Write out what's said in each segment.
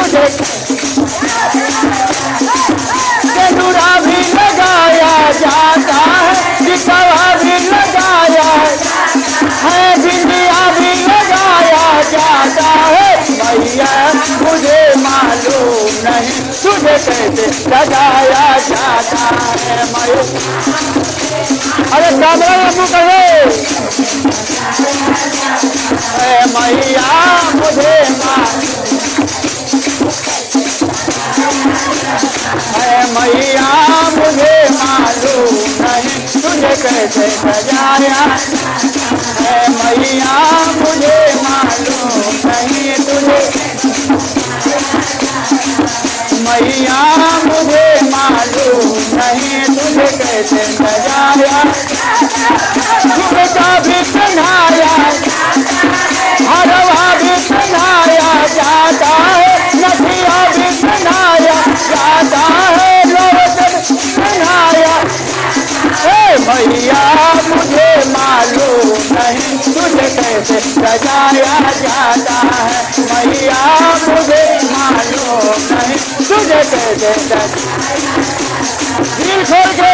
तुझे सिंदूरा भी लगाया जाता है, टिकवा भी लगाया है, बिंदिया भी लगाया जाता है। मैया मुझे मालूम नहीं तुझे कैसे सजाया जाता है। मैया अरे कैमरा लागू करो। मैया मुझे मैया मुझे मालूम नहीं तुझे कैसे सजाया है। मैया मुझे मालूम नहीं तुझे, मैया मुझे मालूम नहीं तुझे कैसे सजाया। झुमका भी पहनाया, हरवा भी पहनाया जाता है, नथिया भी पहनाया जाता है, लोटन पहनाया। भैया मुझे मालूम नहीं तुझे कैसे सजाया जाता है। भैया मुझे मालूम नहीं तुझे कैसे दिल खोल के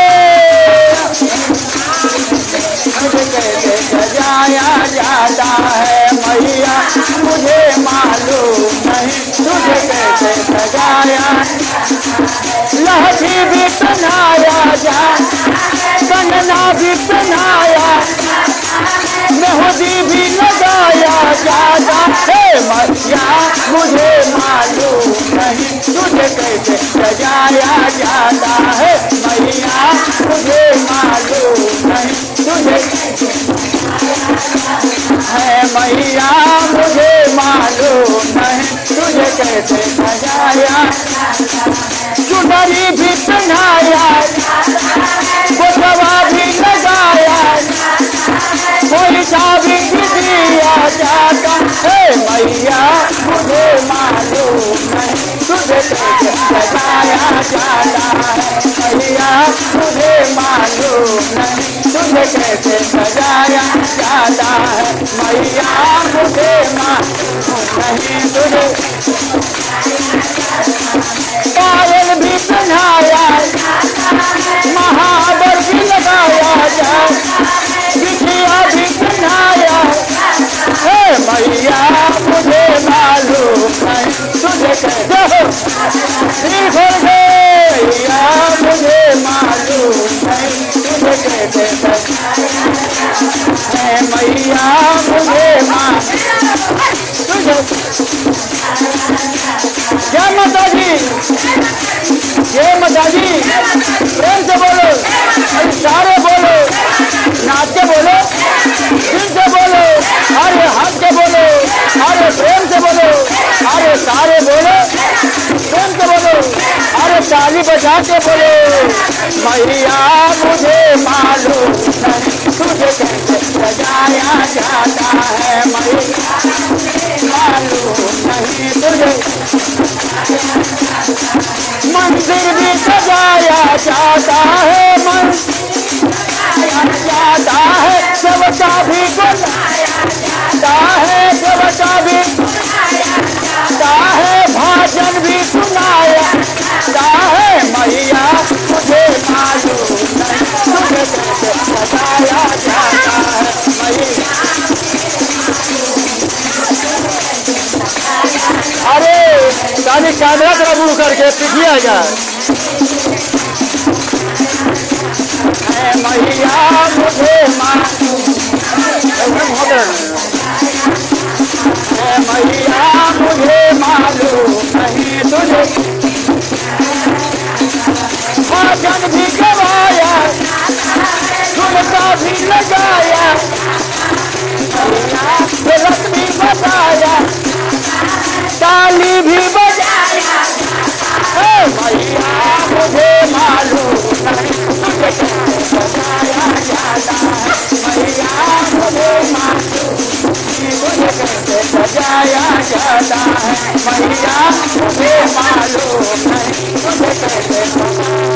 मुझे कैसे सजाया जाता है। मैया मुझे मालूम नहीं तुझे कैसे सजाया। लहठी भी पहनाया जा, कंगना भी पहनाया, मेहंदी भी लगाया जाता है। मैया मुझे मालूम नहीं तुझे कैसे सजाया जाता है। मैया मुझे मालूम नहीं तुझे है। मैया मुझे मालूम नहीं तुझे कैसे सजाया। चुनरी भी पहनाया, गोटवा भी लगाया, पैसा भी दिया जाता है। मैया मुझे मालूम नहीं तुझे कैसे सजाया जाता है। मैया मुझे मालूम नहीं तुझे कैसे सजाया जाता है। मैया मुझे मालूम नहीं तुझे। पायल भी पहनाया, महावर भी लगाया जाए, बिटिया भी पहनाया है। मैया मुझे मालूम नहीं तुझे कैसे मैया मुझे मालूम नहीं तुझे कैसे है। मैया मुझे तुझे। जय माता दी, जय माता दी। प्रेम से बोलो, सारे बोलो, नाच के बोलो, दिल से बोलो, अरे हंस के बोलो, अरे प्रेम से बोलो, अरे सारे बोलो, प्रेम से बोलो, अरे ताली बजा के बोलो। मैया मुझे मालूम नहीं तुझे कैसे सजाया जाता है। मैया मालूम नहीं तुझे। मंदिर भी सजाया जाता है, जाता है, सबका भी बुलाया जाता है, सबका भी जाता है, भाजन भी सुनाया जाता है। मैया मुझे मालूम नहीं तुझे कैसे सजाया जाता है। मैया अरे ताली कैमरा तरफ मुँह करके पिटिया जाए। मैया मुझे मालूम मैया मुझे मालूम नहीं तुझे। भाजन भी गवाया, झुमका भी लगाया, तिलक भी बताया, ताली भी बजाया। मैया मुझे मालूम नहीं तुझे कैसे सजाया जाता है। मैया मुझे मालूम तुझे कैसे सजाया जाता है। मैया मुझे मालूम नहीं तुझे कैसे सजाया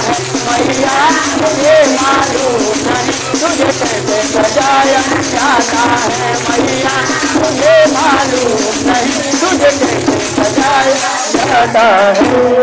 है। मैया मुझे मालूम नहीं तुझे कैसे सजाया जाता है। मैया मुझे मालूम नहीं तुझे कैसे सजाया आता है।